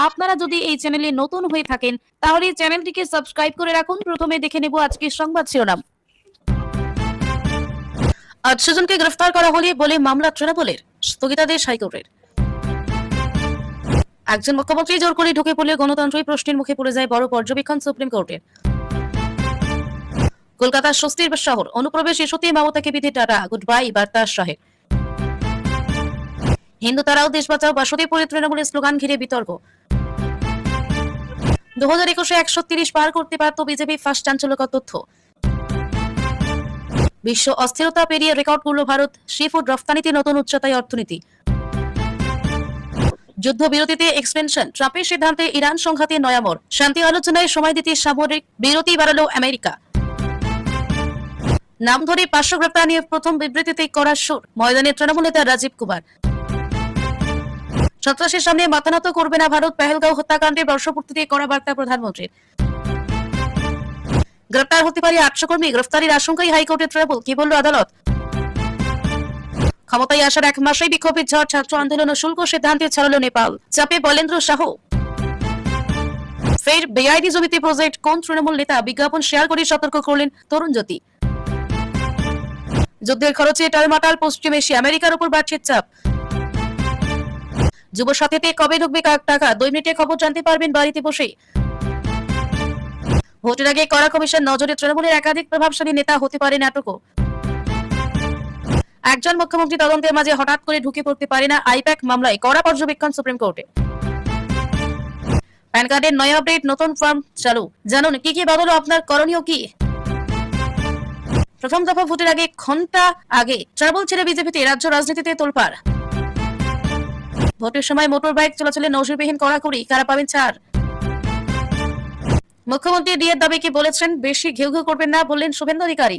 আপনারা যদি এই চ্যানেলে নতুন হয়ে থাকেন তাহলে চ্যানেলটিকে সাবস্ক্রাইব করে রাখুন। প্রথমে দেখে নেব আজকের সংবাদ শিরোনাম। 800 জনকে গ্রেফতার করা হলে বলে মামলা তৃণমূলের, স্থগিতাদেশ হাইকোর্টের। একজন মুখ্যমন্ত্রী জোর করে ঢুকে পড়লে গণতন্ত্রই প্রশ্নের মুখে পড়ে যায়, বড় পর্যবেক্ষণ সুপ্রিম কোর্টের। কলকাতার স্বস্তির শহর, অনুপ্রবেশ ইস্যুতে মমতাকে বিধি টাটা, গুড বাই বার্তা শাহের। হিন্দু তারাও দেশ বাঁচাও বাসদে পড়ে তৃণমূলের স্লোগান ঘিরে বিতর্ক। 2021-এ 130 পার করতে পারত বিজেপি, ফার্স্ট চাঞ্চল্যকর তথ্য। বিশ্ব অস্থিরতা পেরিয়ে রেকর্ড করল ভারত, সি ফুড রফতানিতে নতুন উচ্চতায় অর্থনীতি। যুদ্ধবিরতিতে এক্সটেনশন, ট্রাম্পের সিদ্ধান্তে ইরান সংঘাতে নয়া মোড়, শান্তি আলোচনায় সময় দিতে সামরিক বিরতি বাড়ালো আমেরিকা। নাম ধরে 500 গ্রেপ্তার নিয়ে প্রথম বিবৃতিতে করার সুর, ময়দানে তৃণমূল নেতা রাজীব কুমার। সন্ত্রাসের সামনে মাথা নত করবে না ভারত, পেহেলগাঁও হত্যাকাণ্ডের বর্ষপূর্তিতে করা বার্তা প্রধানমন্ত্রীর। গ্রেপ্তার হতে পারে 800 কর্মী, গ্রেফতারির আশঙ্কায় হাইকোর্টের তৃণমূল, কি বলল আদালত? ক্ষমতায় আসার 1 মাসেই বিক্ষোভের ঝড়, ছাত্র আন্দোলন ও শুল্ক সিদ্ধান্তে ছাড়ল নেপাল, চাপে বলেন্দ্র সাহু। ফের বেআইনি জমিতে প্রজেক্ট, কোন তৃণমূল নেতা বিজ্ঞাপন শেয়ার করে সতর্ক করলেন তরুণ জ্যোতি। যুদ্ধের খরচে টালমাটাল পশ্চিম এশিয়া, আমেরিকার উপর বাড়ছে চাপ। যুব সাথীতে কবে ঢুকবে টাকা, 2 মিনিটে খবর জানতে পারবেন বাড়িতে বসে। ভোটের আগে কড়া কমিশন নজরে, তৃণমূলের একাধিক প্রভাবশালী নেতা হতে পারেন আটকও। একজন মুখ্যমন্ত্রী তদন্তের মাঝে হঠাৎ করে ঢুকে পড়তে পারে না, আইপ্যাক মামলায় কড়া পর্যবেক্ষণ সুপ্রিম কোর্টে। প্যান কার্ডের নয়া আপডেট, নতুন ফর্ম চালু, জানুন কি কি বদল, আপনার করণীয় কি। প্রথম দফা ভোটের আগে ঘন্টা আগে তৃণমূল ছেড়ে বিজেপিতে, রাজ্য রাজনীতিতে তোলপাড়। ভোটের সময় মোটর বাইক চলাচলে নজিরবিহীন কড়াকড়ি, কারা পাবেন ছাড়। মুখ্যমন্ত্রী ডিএর দাবি কি বলেছেন, বেশি ঘেউ ঘেউ করবেন না বললেন শুভেন্দু অধিকারী।